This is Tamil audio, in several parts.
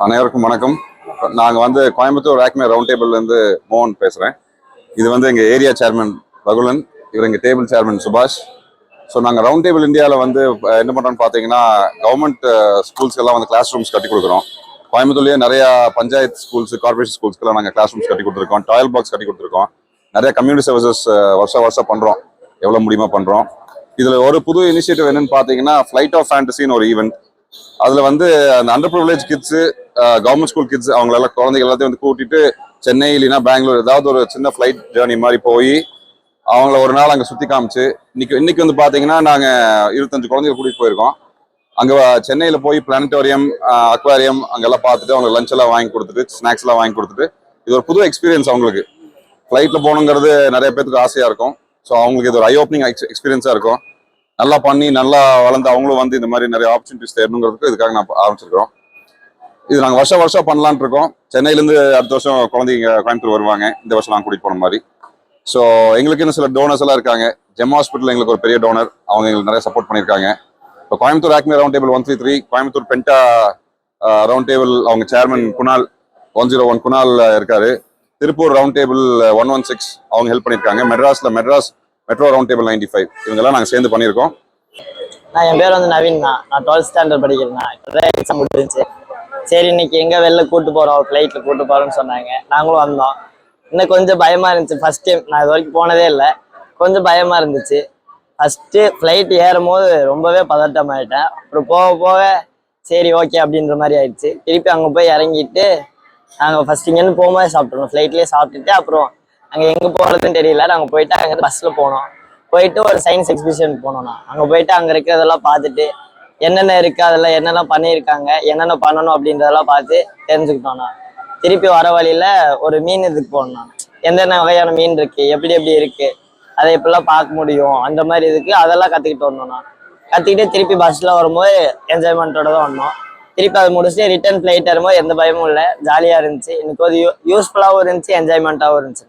அனைவருக்கும் வணக்கம். நாங்கள் கோயம்புத்தூர் ராக்மே ரவுண்ட் டேபிள்லேருந்து மோகன் பேசுகிறேன். இது எங்கள் ஏரியா சேர்மன் ரகுலன், இவர் எங்கள் டேபிள் சேர்மன் சுபாஷ். ஸோ நாங்கள் ரவுண்ட் டேபிள் இந்தியாவில் என்ன பண்ணுறோன்னு பார்த்தீங்கன்னா, கவர்மெண்ட் ஸ்கூல்ஸ்க்கெல்லாம் கிளாஸ் ரூம்ஸ் கட்டி கொடுக்குறோம். கோயம்புத்தூர்லேயே நிறையா பஞ்சாயத்து ஸ்கூல்ஸ், கார்பரேஷன் ஸ்கூல்ஸ்க்கெல்லாம் நாங்கள் கிளாஸ் ரூம்ஸ் கட்டி கொடுத்துருக்கோம், டாய்லெட் பாக்ஸ் கட்டி கொடுத்துருக்கோம். நிறைய கம்யூனிட்டி சர்வீசஸ் வருஷம் பண்ணுறோம், எவ்வளோ முடியுமா பண்ணுறோம். இதில் ஒரு புது இனிஷியேட்டிவ் என்னன்னு பார்த்தீங்கன்னா, ஃப்ளைட் ஆஃப் ஃபேண்டசின்னு ஒரு ஈவெண்ட். அதில் அந்த under privilege kids, government school kids, அவங்களெல்லாம் குழந்தைகள் எல்லாத்தையும் கூட்டிட்டு சென்னை இல்லைன்னா பெங்களூர் ஏதாவது ஒரு சின்ன ஃப்ளைட் ஜேர்னி மாதிரி போய் அவங்கள ஒரு நாள் அங்கே சுற்றி காமிச்சு, இன்னைக்கு பார்த்தீங்கன்னா நாங்கள் 25 குழந்தைகள் கூட்டிகிட்டு போயிருக்கோம். அங்கே சென்னையில் போய் பிளானட்டோரியம், அக்வாரியம் அங்கெல்லாம் பார்த்துட்டு அவங்க லஞ்ச் எல்லாம் வாங்கி கொடுத்துட்டு, ஸ்நாக்ஸ் எல்லாம் வாங்கி கொடுத்துட்டு, இது ஒரு புது எக்ஸ்பீரியன்ஸ் அவங்களுக்கு. ஃப்ளைட்டில் போகணுங்கிறது நிறைய பேருக்கு ஆசையாக இருக்கும். ஸோ அவங்களுக்கு இது ஒரு ஐ ஓப்பனிங் எக்ஸ்பீரியன்ஸாக இருக்கும். நல்லா பண்ணி நல்லா வளர்ந்து அவங்களும் இந்த மாதிரி நிறைய ஆப்பர்ச்சுனிட்டிஸ் தேடணுங்கிறதுக்கு இதுக்காக நான் ஆரம்பிச்சிருக்கோம். இது நாங்கள் வருஷம் பண்ணலான் இருக்கோம். சென்னையிலேருந்து அடுத்த வருஷம் குழந்தைங்க கோயம்புத்தூர் வருவாங்க, இந்த வருஷம் நாங்கள் கூட்டிகிட்டு போன மாதிரி. ஸோ எங்களுக்கு இன்னும் சில டோனர்ஸ் எல்லாம் இருக்காங்க. ஜெம் ஹாஸ்பிட்டல் எங்களுக்கு ஒரு பெரிய டோனர், அவங்க எங்களுக்கு நிறைய சப்போர்ட் பண்ணியிருக்காங்க. இப்போ கோயம்புத்தூர் ராக்மே round table 133, Coimbatore penta round table அவங்க சேர்மன் குணால் 101 குணால் இருக்காரு. திருப்பூர் ரவுண்ட் டேபிள் 116 அவங்க ஹெல்ப் பண்ணியிருக்காங்க. மெட்ராஸ் மெட்ரோ ரவுண்ட் டேபிள் 95 இவங்கெல்லாம் நாங்கள் சேர்ந்து பண்ணியிருக்கோம். என் பேர் நவீன் தான். நான் 12th ஸ்டாண்டர்ட் படிக்கிறேன். இப்போதான் எக்ஸாம் முடிஞ்சிச்சு. சரி, இன்னைக்கு எங்கே வெளில கூப்பிட்டு போகிறோம், ஃப்ளைட்டில் கூப்பிட்டு போகிறோன்னு சொன்னாங்க. நாங்களும் வந்தோம். இன்னும் கொஞ்சம் பயமாக இருந்துச்சு. ஃபர்ஸ்ட் டைம், நான் இது வரைக்கும் போனதே இல்லை. கொஞ்சம் பயமாக இருந்துச்சு. ஃபஸ்ட்டு ஃப்ளைட் ஏறும் போது ரொம்பவே பதட்டம் ஆகிட்டேன். அப்புறம் போக சரி ஓகே அப்படின்ற மாதிரி ஆயிடுச்சு. திருப்பி அங்கே போய் இறங்கிட்டு நாங்கள் ஃபஸ்ட் இங்கேருந்து போகும்போது சாப்பிட்றோம். ஃப்ளைட்லேயே சாப்பிட்டுட்டு அப்புறம் அங்கே எங்கே போகிறதுன்னு தெரியல. நாங்கள் போயிட்டு அங்கே பஸ்ஸில் போனோம். போயிட்டு ஒரு சயின்ஸ் எக்ஸிபிஷன் போனோம்னா அங்கே போயிட்டு அங்கே இருக்கிறதெல்லாம் பார்த்துட்டு என்னென்ன இருக்குது, அதெல்லாம் என்னெல்லாம் பண்ணியிருக்காங்க, என்னென்ன பண்ணணும் அப்படின்றதெல்லாம் பார்த்து தெரிஞ்சுக்கிட்டோம்னா, திருப்பி வர வழியில் ஒரு மீன் இதுக்கு போனோம்னா எந்தெந்த வகையான மீன் இருக்குது, எப்படி இருக்குது, அதை எப்படிலாம் பார்க்க முடியும், அந்த மாதிரி இதுக்கு அதெல்லாம் கற்றுக்கிட்டு வந்தோம்னா, கற்றுக்கிட்டு திருப்பி பஸ்ஸில் வரும்போது என்ஜாய்மெண்ட்டோட தான் வந்தோம். திருப்பி அதை முடிச்சுட்டு ரிட்டர்ன் ஃப்ளைட் வரும்போது எந்த பயமும் இல்லை, ஜாலியாக இருந்துச்சு. எனக்கு ஒரு யூஸ்ஃபுல்லாகவும் இருந்துச்சு, என்ஜாய்மெண்ட்டாகவும் இருந்துச்சு.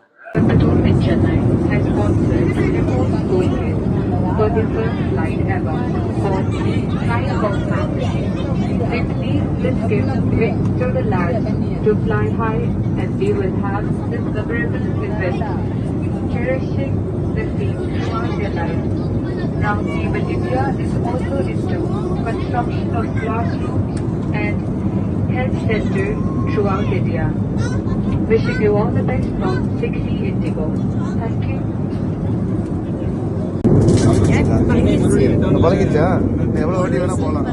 For the first flight ever for Skybox family. Simply let's give it to the lads to fly high, and we will have this memorable event, cherishing the theme throughout their lives. Round Table India is also into construction of classrooms and health centers throughout India. Wishing you all the best from 60 Indigo. Thank you. பழகிச்சா எவ்வளோ வாட்டி வேணா போகலாம்.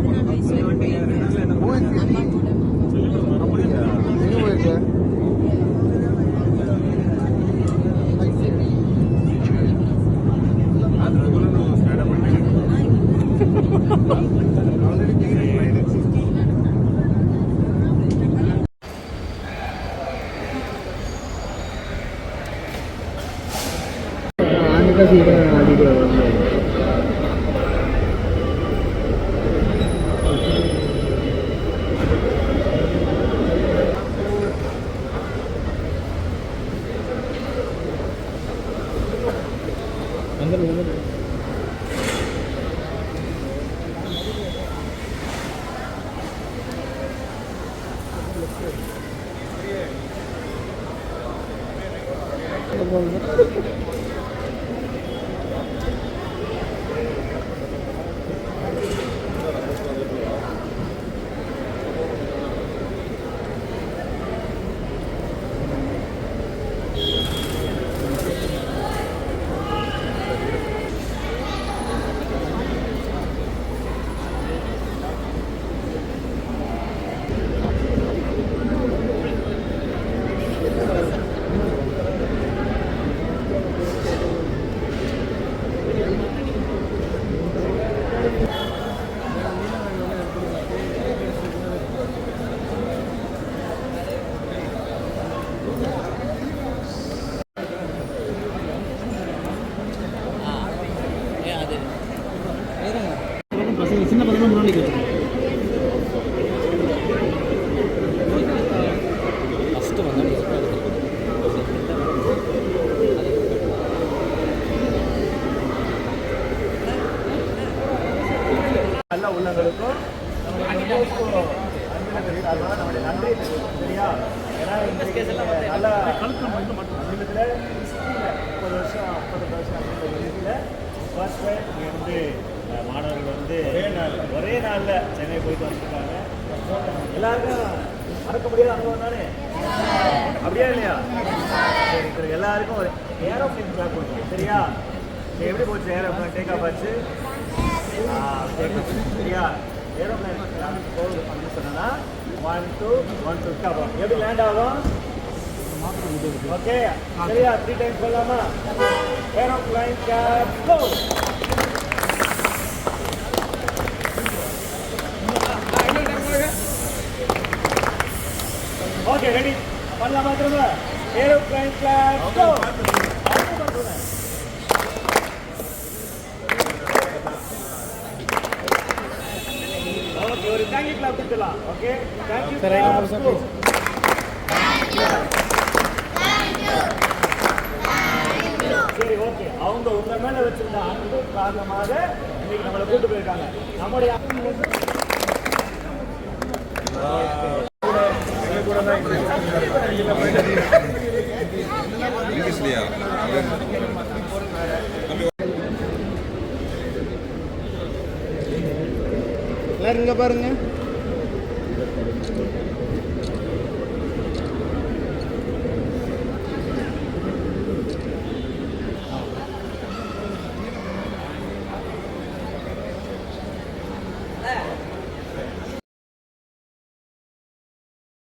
சின்ன பசங்க முன்னாடி ஃபஸ்ட்டு வந்து நல்ல உள்ளங்களுக்கும் கவர்மெண்ட் சார்பாக நம்முடைய நன்றி சரியா. ஏன்னா நல்ல சமீபத்தில் 30 வருஷம் 50 வருஷம் அப்படின்ற ஒரு இதில் ஃபர்ஸ்ட் டைம் இங்கே வந்து மாணவர்கள் வந்து ஒரே நாளில் சென்னை போயிட்டு வந்துருக்காங்க. எல்லாருக்கும் மறக்க முடியாத அனுபவம் தானே, அப்படியா இல்லையா? சரி, சரி, எல்லாருக்கும் ஒரு ஏரோப்ளைன் கிளாப் கொடுக்கும் சரியா. எப்படி போச்சு ஏரோப்ளைன் டேக் ஆஃப் ஆச்சு? சரியா, ஏரோப்ளைன் போகுது அப்படின்னு சொன்னா 1 2 1 2 ஸ்டாப் ஆகும். எப்படி லேண்ட் ஆகும்? ஓகே சரியா, 3 டைம்ஸ் சொல்லலாமா? ஏரோப்ளைன் கிளாப் கோ. ஓகே ரெடி பண்ணலாமா? திரும்ப ஏரோப்ளைன் கிளாப் கோ. ஓகே ஒரு தேங்க்யூ கிளாப் கொடுக்கலாம். Okay thank you sir. சரி ஓகே, அவங்க உங்க மேல வச்சிருந்த அன்பு காரணமாக இன்னைக்கு நம்மளை கூட்டு போயிருக்காங்க. நம்முடைய எல்லாரும் இங்க பாருங்க.